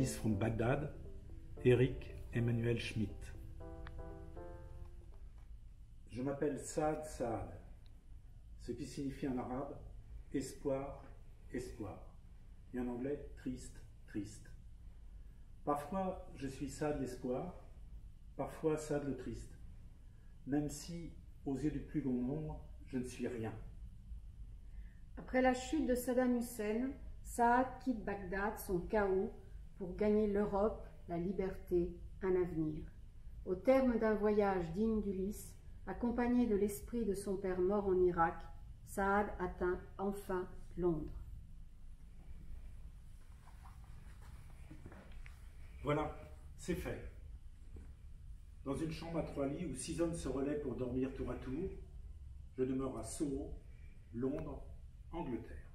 Ulysse from Baghdad, Eric Emmanuel Schmidt. Je m'appelle Saad Saad, ce qui signifie en arabe espoir, espoir, et en anglais triste, triste. Parfois je suis Saad l'espoir, parfois Saad le triste, même si, aux yeux du plus grand nombre, je ne suis rien. Après la chute de Saddam Hussein, Saad quitte Bagdad, son chaos, pour gagner l'Europe, la liberté, un avenir. Au terme d'un voyage digne d'Ulysse, accompagné de l'esprit de son père mort en Irak, Saad atteint enfin Londres. Voilà, c'est fait. Dans une chambre à 3 lits où 6 hommes se relaient pour dormir tour à tour, je demeure à Soho, Londres, Angleterre.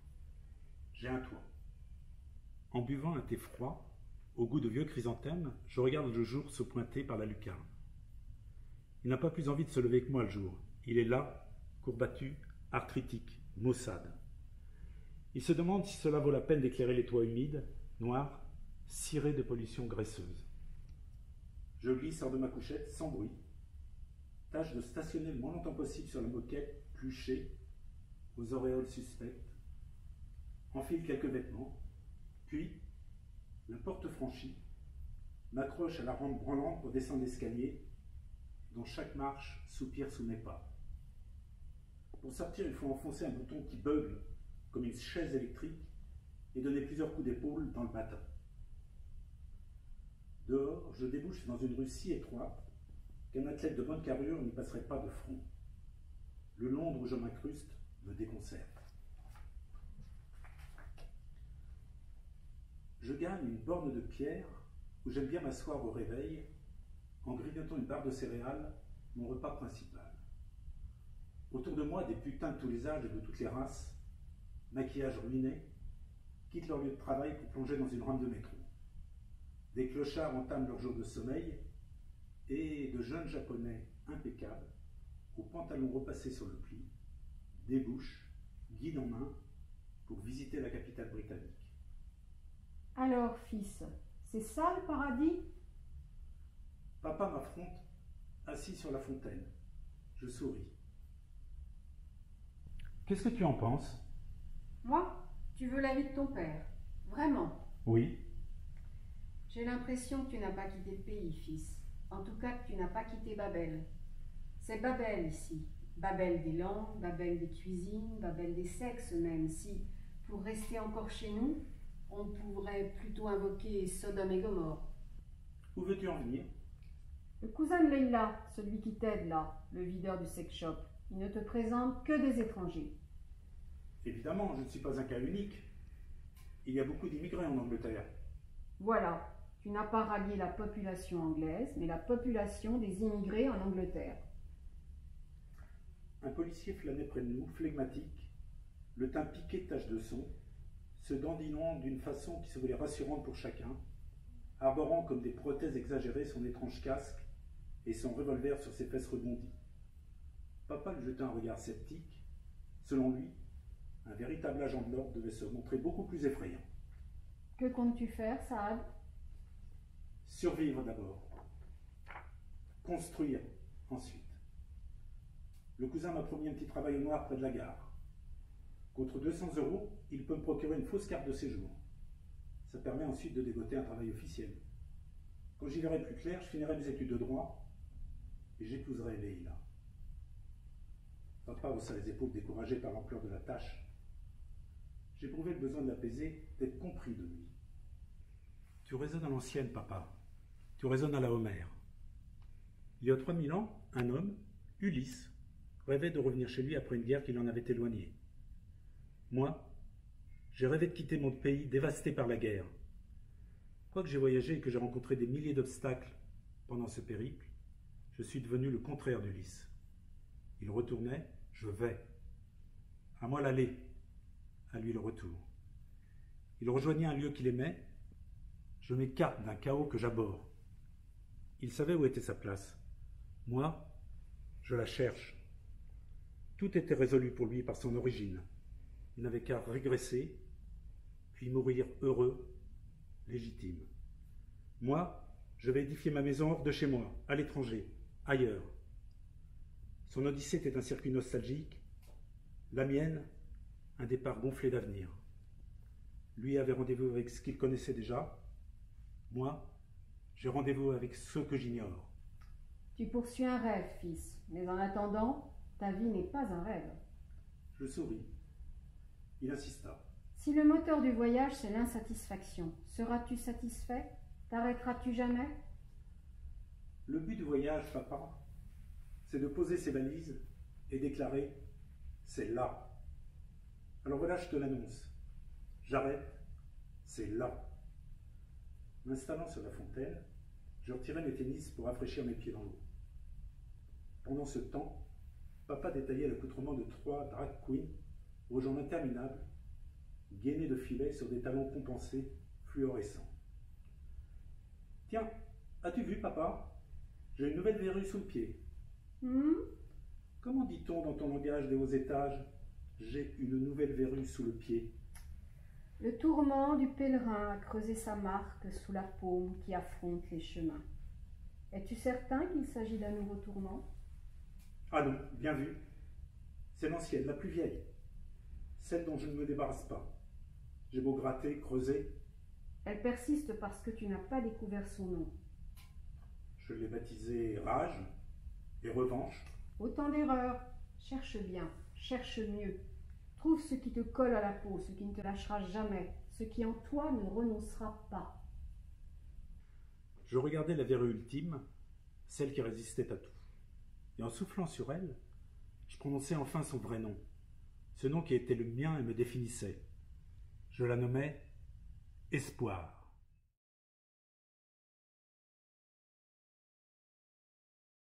J'ai un toit. En buvant un thé froid, au goût de vieux chrysanthèmes, je regarde le jour se pointer par la lucarne. Il n'a pas plus envie de se lever que moi le jour. Il est là, courbattu, arthritique, maussade. Il se demande si cela vaut la peine d'éclairer les toits humides, noirs, cirés de pollution graisseuse. Je glisse hors de ma couchette sans bruit, tâche de stationner le moins longtemps possible sur la moquette pluchée, aux auréoles suspectes, enfile quelques vêtements, puis, la porte franchie, m'accroche à la rampe branlante pour descendre l'escalier, dont chaque marche soupire sous mes pas. Pour sortir, il faut enfoncer un bouton qui beugle comme une chaise électrique et donner plusieurs coups d'épaule dans le bâton. Dehors, je débouche dans une rue si étroite qu'un athlète de bonne carrure n'y passerait pas de front. Le Londres où je m'incruste me déconcerte. Je gagne une borne de pierre où j'aime bien m'asseoir au réveil en grignotant une barre de céréales, mon repas principal. Autour de moi, des putains de tous les âges et de toutes les races, maquillage ruiné, quittent leur lieu de travail pour plonger dans une rame de métro. Des clochards entament leur jour de sommeil et de jeunes japonais impeccables, aux pantalons repassés sur le pli, débouchent, guide en main, pour visiter la capitale britannique. Alors, fils, c'est ça le paradis? Papa m'affronte, assis sur la fontaine. Je souris. Qu'est-ce que tu en penses? Moi, tu veux la vie de ton père? Vraiment? Oui. J'ai l'impression que tu n'as pas quitté le pays, fils. En tout cas, que tu n'as pas quitté Babel. C'est Babel ici. Babel des langues, Babel des cuisines, Babel des sexes même. Si, pour rester encore chez nous, on pourrait plutôt invoquer Sodome et Gomorrhe. Où veux-tu en venir? Le cousin de Leïla, celui qui t'aide là, le videur du sex shop, il ne te présente que des étrangers. Évidemment, je ne suis pas un cas unique. Il y a beaucoup d'immigrés en Angleterre. Voilà, tu n'as pas rallié la population anglaise, mais la population des immigrés en Angleterre. Un policier flânait près de nous, flegmatique, le teint piqué de taches de son, se dandinant d'une façon qui se voulait rassurante pour chacun, arborant comme des prothèses exagérées son étrange casque et son revolver sur ses fesses rebondies. Papa lui jeta un regard sceptique. Selon lui, un véritable agent de l'ordre devait se montrer beaucoup plus effrayant. Que comptes-tu faire, Saad? Survivre d'abord. Construire ensuite. Le cousin m'a promis un petit travail au noir près de la gare. Contre 200 €, il peut me procurer une fausse carte de séjour. Ça permet ensuite de dégoter un travail officiel. Quand j'y verrai plus clair, je finirai mes études de droit et j'épouserai Leïla. Papa haussa les épaules découragé par l'ampleur de la tâche. J'éprouvais le besoin de l'apaiser, d'être compris de lui. Tu raisonnes à l'ancienne, papa. Tu raisonnes à la Homère. Il y a 3000 ans, un homme, Ulysse, rêvait de revenir chez lui après une guerre qui l'en avait éloigné. Moi, j'ai rêvé de quitter mon pays dévasté par la guerre. Quoique j'ai voyagé et que j'ai rencontré des milliers d'obstacles pendant ce périple, je suis devenu le contraire d'Ulysse. Il retournait, je vais. À moi l'aller, à lui le retour. Il rejoignait un lieu qu'il aimait, je m'écarte d'un chaos que j'abhorre. Il savait où était sa place. Moi, je la cherche. Tout était résolu pour lui par son origine. Il n'avait qu'à régresser, puis mourir heureux, légitime. Moi, je vais édifier ma maison hors de chez moi, à l'étranger, ailleurs. Son odyssée était un circuit nostalgique, la mienne, un départ gonflé d'avenir. Lui avait rendez-vous avec ce qu'il connaissait déjà. Moi, j'ai rendez-vous avec ceux que j'ignore. Tu poursuis un rêve, fils, mais en attendant, ta vie n'est pas un rêve. Je souris. Il insista. Si le moteur du voyage, c'est l'insatisfaction, seras-tu satisfait? T'arrêteras-tu jamais? Le but du voyage, papa, c'est de poser ses valises et déclarer « c'est là ». Alors voilà, je te l'annonce. J'arrête, c'est là. M'installant sur la fontaine, je retirai mes tennis pour rafraîchir mes pieds dans l'eau. Pendant ce temps, papa détaillait l'accoutrement de 3 drag queens aux jambes interminables, gainés de filets sur des talons compensés fluorescents. « Tiens, as-tu vu, papa? J'ai une nouvelle verrue sous le pied. » Comment dit-on dans ton langage des hauts étages? J'ai une nouvelle verrue sous le pied. Le tourment du pèlerin a creusé sa marque sous la paume qui affronte les chemins. Es-tu certain qu'il s'agit d'un nouveau tourment? Ah non, bien vu. C'est l'ancienne, la plus vieille. Celle dont je ne me débarrasse pas. J'ai beau gratter, creuser. Elle persiste parce que tu n'as pas découvert son nom. Je l'ai baptisée rage et revanche. Autant d'erreurs. Cherche bien, cherche mieux. Trouve ce qui te colle à la peau, ce qui ne te lâchera jamais, ce qui en toi ne renoncera pas. Je regardais la verrue ultime, celle qui résistait à tout. Et en soufflant sur elle, je prononçais enfin son vrai nom, ce nom qui était le mien et me définissait. Je la nommais Espoir.